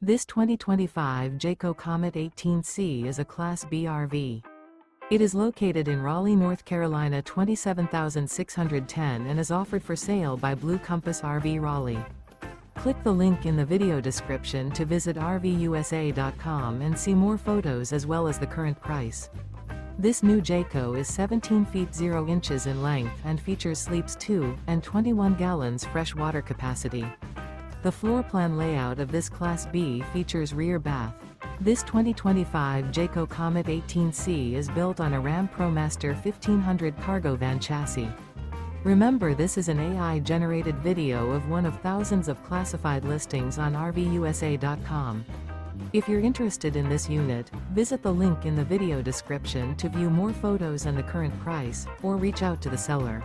This 2025 Jayco Comet 18C is a Class B RV. It is located in Raleigh, North Carolina 27610 and is offered for sale by Blue Compass RV Raleigh. Click the link in the video description to visit RVUSA.com and see more photos as well as the current price. This new Jayco is 17 feet 0 inches in length and features sleeps 2 and 21 gallons fresh water capacity. The floor plan layout of this Class B features rear bath. This 2025 Jayco Comet 18C is built on a RAM ProMaster 1500 cargo van chassis. Remember, this is an AI-generated video of one of thousands of classified listings on RVUSA.com. If you're interested in this unit, visit the link in the video description to view more photos and the current price, or reach out to the seller.